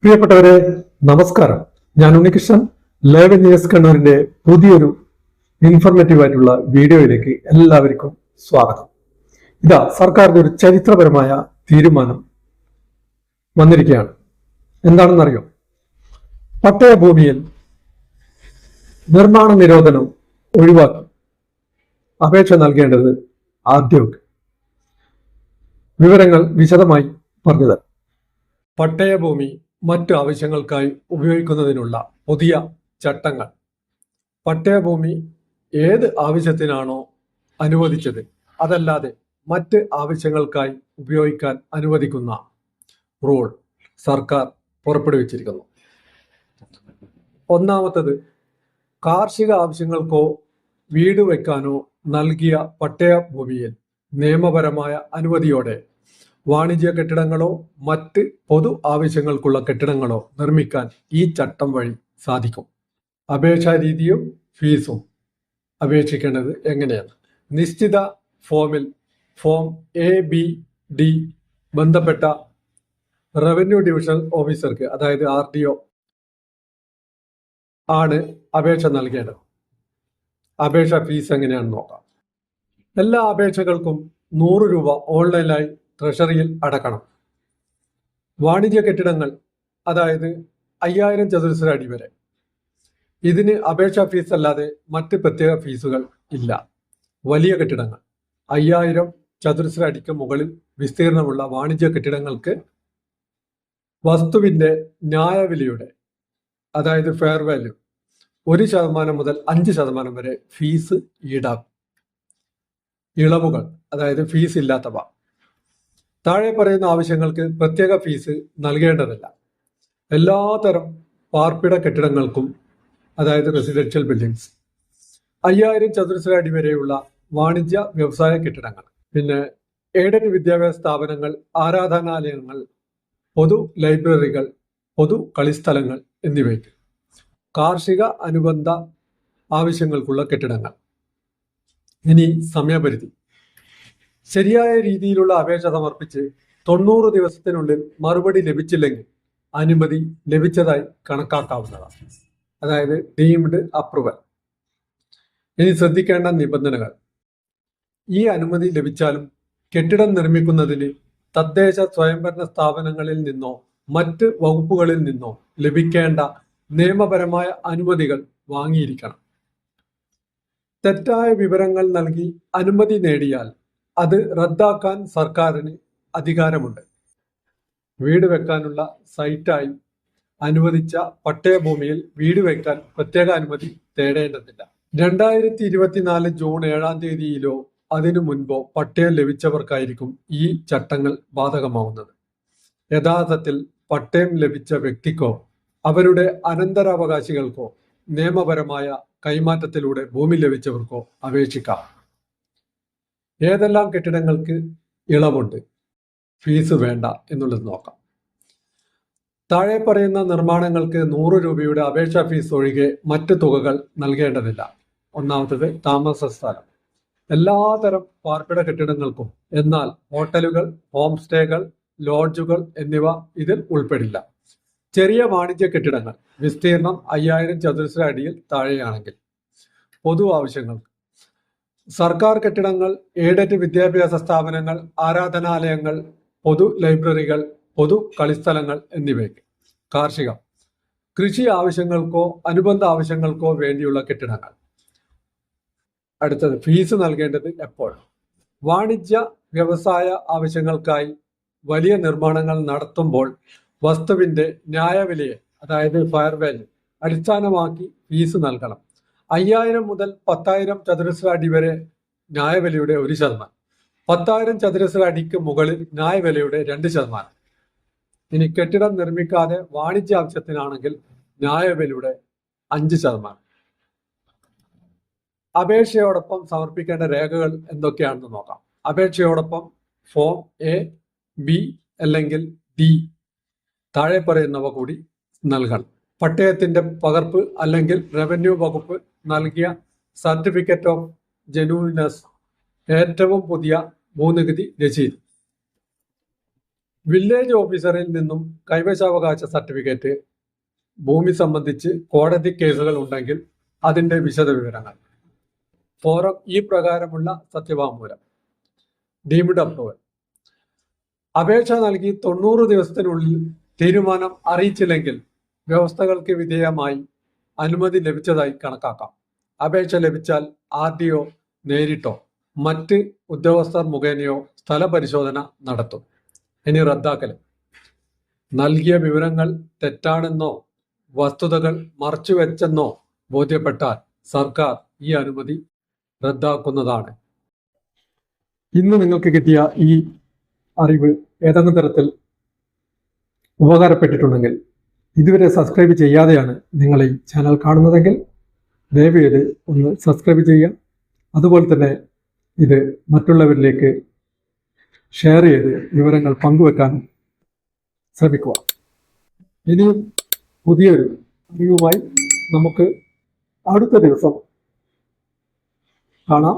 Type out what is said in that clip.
പ്രിയപ്പെട്ടവരെ, നമസ്കാരം. ഞാൻ ഉണ്ണികൃഷ്ണൻ. ലൈവ് ന്യൂസ് കണ്ണൂരിന്റെ പുതിയൊരു ഇൻഫർമേറ്റീവ് ആയിട്ടുള്ള വീഡിയോയിലേക്ക് എല്ലാവർക്കും സ്വാഗതം. ഇതാ സർക്കാരിന്റെ ഒരു ചരിത്രപരമായ തീരുമാനം വന്നിരിക്കുകയാണ്. എന്താണെന്നറിയോ? പട്ടയ ഭൂമിയിൽ നിർമ്മാണ നിരോധനം ഒഴിവാക്കി അപേക്ഷ നൽകേണ്ടത് ആദ്യമൊക്കെ. വിവരങ്ങൾ വിശദമായി പറഞ്ഞത്. പട്ടയഭൂമി മറ്റു ആവശ്യങ്ങൾക്കായി ഉപയോഗിക്കുന്നതിനുള്ള പുതിയ ചട്ടങ്ങൾ. പട്ടയഭൂമി ഏത് ആവശ്യത്തിനാണോ അനുവദിച്ചത് അതല്ലാതെ മറ്റ് ആവശ്യങ്ങൾക്കായി ഉപയോഗിക്കാൻ അനുവദിക്കുന്ന റൂൾ സർക്കാർ പുറപ്പെടുവിച്ചിരിക്കുന്നു. ഒന്നാമത്തത്, കാർഷിക ആവശ്യങ്ങൾക്കോ വീട് വയ്ക്കാനോ നൽകിയ പട്ടയഭൂമിയിൽ നിയമപരമായ അനുമതിയോടെ വാണിജ്യ കെട്ടിടങ്ങളോ മറ്റ് പൊതു ആവശ്യങ്ങൾക്കുള്ള കെട്ടിടങ്ങളോ നിർമ്മിക്കാൻ ഈ ചട്ടം വഴി സാധിക്കും. അപേക്ഷാ രീതിയും ഫീസും അപേക്ഷിക്കേണ്ടത് എങ്ങനെയാണ്? നിശ്ചിത ഫോം ABD ബന്ധപ്പെട്ട റവന്യൂ ഡിവിഷണൽ ഓഫീസർക്ക്, അതായത് RDO ആണ് അപേക്ഷ നൽകേണ്ടത്. അപേക്ഷാ ഫീസ് എങ്ങനെയാണെന്ന് നോക്കാം. എല്ലാ അപേക്ഷകൾക്കും 100 രൂപ ഓൺലൈനായി ട്രഷറിയിൽ അടക്കണം. വാണിജ്യ കെട്ടിടങ്ങൾ, അതായത് 5000 ചതുരശ്ര അടി വരെ, ഇതിന് അപേക്ഷാ ഫീസ് അല്ലാതെ മറ്റ് പ്രത്യേക ഫീസുകൾ ഇല്ല. വലിയ കെട്ടിടങ്ങൾ 5000 ചതുരശ്ര അടിക്ക് മുകളിൽ വിസ്തീർണമുള്ള വാണിജ്യ കെട്ടിടങ്ങൾക്ക് വസ്തുവിന്റെ ന്യായവിലയുടെ, അതായത് ഫെയർ വാല്യൂ 1% മുതൽ 5% വരെ ഫീസ് ഈടാക്കും. ഇളവുകൾ, അതായത് ഫീസ് ഇല്ലാത്തവ. താഴെ പറയുന്ന ആവശ്യങ്ങൾക്ക് പ്രത്യേക ഫീസ് നൽകേണ്ടതില്ല. എല്ലാത്തരം പാർപ്പിട കെട്ടിടങ്ങൾക്കും, അതായത് റെസിഡൻഷ്യൽ ബിൽഡിംഗ്സ്, 5000 ചതുരശ്ര അടി വരെയുള്ള വാണിജ്യ വ്യവസായ കെട്ടിടങ്ങൾ, പിന്നെ എയ്ഡഡ് വിദ്യാഭ്യാസ സ്ഥാപനങ്ങൾ, ആരാധനാലയങ്ങൾ, പൊതു ലൈബ്രറികൾ, പൊതു കളിസ്ഥലങ്ങൾ എന്നിവയ്ക്ക്, കാർഷിക അനുബന്ധ ആവശ്യങ്ങൾക്കുള്ള കെട്ടിടങ്ങൾ. ഇനി സമയപരിധി. ശരിയായ രീതിയിലുള്ള അപേക്ഷ സമർപ്പിച്ച് 90 ദിവസത്തിനുള്ളിൽ മറുപടി ലഭിച്ചില്ലെങ്കിൽ അനുമതി ലഭിച്ചതായി കണക്കാക്കാവുന്നതാണ്, അതായത് ഡീംഡ് അപ്രൂവൽ. ഇനി ശ്രദ്ധിക്കേണ്ട നിബന്ധനകൾ. ഈ അനുമതി ലഭിച്ചാലും കെട്ടിടം നിർമ്മിക്കുന്നതിന് തദ്ദേശ സ്വയംഭരണ സ്ഥാപനങ്ങളിൽ നിന്നോ മറ്റ് വകുപ്പുകളിൽ നിന്നോ ലഭിക്കേണ്ട നിയമപരമായ അനുമതികൾ വാങ്ങിയിരിക്കണം. തെറ്റായ വിവരങ്ങൾ നൽകി അനുമതി നേടിയാൽ അത് റദ്ദാക്കാൻ സർക്കാരിന് അധികാരമുണ്ട്. വീട് വെക്കാനുള്ള സൈറ്റായി അനുവദിച്ച പട്ടയഭൂമിയിൽ വീട് വെക്കാൻ പ്രത്യേക അനുമതി തേടേണ്ടതില്ല. 2024 ജൂൺ 7-ാം തീയതിയിലോ അതിനു മുൻപോ പട്ടയം ലഭിച്ചവർക്കായിരിക്കും ഈ ചട്ടങ്ങൾ ബാധകമാവുന്നത്. യഥാർത്ഥത്തിൽ പട്ടയം ലഭിച്ച വ്യക്തിക്കോ അവരുടെ അനന്തരാവകാശികൾക്കോ നിയമപരമായ കൈമാറ്റത്തിലൂടെ ഭൂമി ലഭിച്ചവർക്കോ അപേക്ഷിക്കാം. ഏതെല്ലാം കെട്ടിടങ്ങൾക്ക് ഇളവുണ്ട്, ഫീസ് വേണ്ട എന്നുള്ളത് നോക്കാം. താഴെ പറയുന്ന നിർമ്മാണങ്ങൾക്ക് 100 രൂപയുടെ അപേക്ഷാ ഫീസ് ഒഴികെ മറ്റ് തുകകൾ നൽകേണ്ടതില്ല. ഒന്നാമത്തത്, താമസ സ്ഥലം. എല്ലാതരം പാർപ്പിട കെട്ടിടങ്ങൾക്കും, എന്നാൽ ഹോട്ടലുകൾ, ഹോം സ്റ്റേകൾ, ലോഡ്ജുകൾ എന്നിവ ഇതിൽ ഉൾപ്പെടില്ല. ചെറിയ വാണിജ്യ കെട്ടിടങ്ങൾ, വിസ്തീർണം 5000 ചതുരശ്ര അടിയിൽ താഴെയാണെങ്കിൽ. പൊതു ആവശ്യങ്ങൾക്ക് സർക്കാർ കെട്ടിടങ്ങൾ, എയ്ഡഡ് വിദ്യാഭ്യാസ സ്ഥാപനങ്ങൾ, ആരാധനാലയങ്ങൾ, പൊതു ലൈബ്രറികൾ, പൊതു കളിസ്ഥലങ്ങൾ എന്നിവയ്ക്ക്. കാർഷികം, കൃഷി ആവശ്യങ്ങൾക്കോ അനുബന്ധ ആവശ്യങ്ങൾക്കോ വേണ്ടിയുള്ള കെട്ടിടങ്ങൾ. അടുത്തത്, ഫീസ് നൽകേണ്ടത് എപ്പോൾ? വാണിജ്യ വ്യവസായ ആവശ്യങ്ങൾക്കായി വലിയ നിർമ്മാണങ്ങൾ നടത്തുമ്പോൾ വസ്തുവിന്റെ ന്യായവിലയെ, അതായത് ഫെയർ വാല്യൂ അടിസ്ഥാനമാക്കി ഫീസ് നൽകണം. 5000 മുതൽ 10000 ചതുരശ്ര അടി വരെ ന്യായവിലയുടെ 1%, 10000 ചതുരശ്ര അടിക്ക് മുകളിൽ ന്യായവിലയുടെ 2%. ഇനി കെട്ടിടം നിർമ്മിക്കാതെ വാണിജ്യ ആവശ്യത്തിനാണെങ്കിൽ ന്യായവിലയുടെ 5%. അപേക്ഷയോടൊപ്പം സമർപ്പിക്കേണ്ട രേഖകൾ എന്തൊക്കെയാണെന്ന് നോക്കാം. അപേക്ഷയോടൊപ്പം ഫോം A, B അല്ലെങ്കിൽ D താഴെ പറയുന്നവ കൂടി നൽകണം. പട്ടയത്തിന്റെ പകർപ്പ് അല്ലെങ്കിൽ റവന്യൂ വകുപ്പ് നൽകിയ സർട്ടിഫിക്കറ്റ് ഓഫ് ജെന്യൂൻനെസ്, ഏറ്റവും പുതിയ ഭൂനികുതി രസീത്. വില്ലേജ് ഓഫീസറിൽ നിന്നും കൈവശാവകാശ സർട്ടിഫിക്കറ്റ്, ഭൂമി സംബന്ധിച്ച് കോടതി കേസുകൾ ഉണ്ടെങ്കിൽ അതിന്റെ വിശദവിവരങ്ങൾ, ഫോറം ഈ പ്രകാരമുള്ള സത്യവാങ്മൂലം, ഡീംഡ് അപ്രൂവൽ. അപേക്ഷ നൽകി 90 ദിവസത്തിനുള്ളിൽ തീരുമാനം അറിയിച്ചില്ലെങ്കിൽ വ്യവസ്ഥകൾക്ക് വിധേയമായി അനുമതി ലഭിച്ചതായി കണക്കാക്കാം. അപേക്ഷ ലഭിച്ചാൽ RDO നേരിട്ടോ മറ്റ് ഉദ്യോഗസ്ഥർ മുഖേനയോ സ്ഥലപരിശോധന നടത്തും. ഇനി റദ്ദാക്കൽ. നൽകിയ വിവരങ്ങൾ തെറ്റാണെന്നോ വസ്തുതകൾ മറച്ചുവെച്ചെന്നോ ബോധ്യപ്പെട്ടാൽ സർക്കാർ ഈ അനുമതി റദ്ദാക്കുന്നതാണ്. ഇന്ന് നിങ്ങൾക്ക് കിട്ടിയ ഈ അറിവ് ഏതെങ്കിലും തരത്തിൽ ഉപകാരപ്പെട്ടിട്ടുണ്ടെങ്കിൽ, ഇതുവരെ സബ്സ്ക്രൈബ് ചെയ്യാതെയാണ് നിങ്ങൾ ഈ ചാനൽ കാണുന്നതെങ്കിൽ ദയവേത് ഒന്ന് സബ്സ്ക്രൈബ് ചെയ്യുക. അതുപോലെ തന്നെ ഇത് മറ്റുള്ളവരിലേക്ക് ഷെയർ ചെയ്ത് വിവരങ്ങൾ പങ്കുവെക്കാൻ ശ്രമിക്കുക. ഇനിയും പുതിയൊരു അറിവുമായി നമുക്ക് അടുത്ത ദിവസം കാണാം.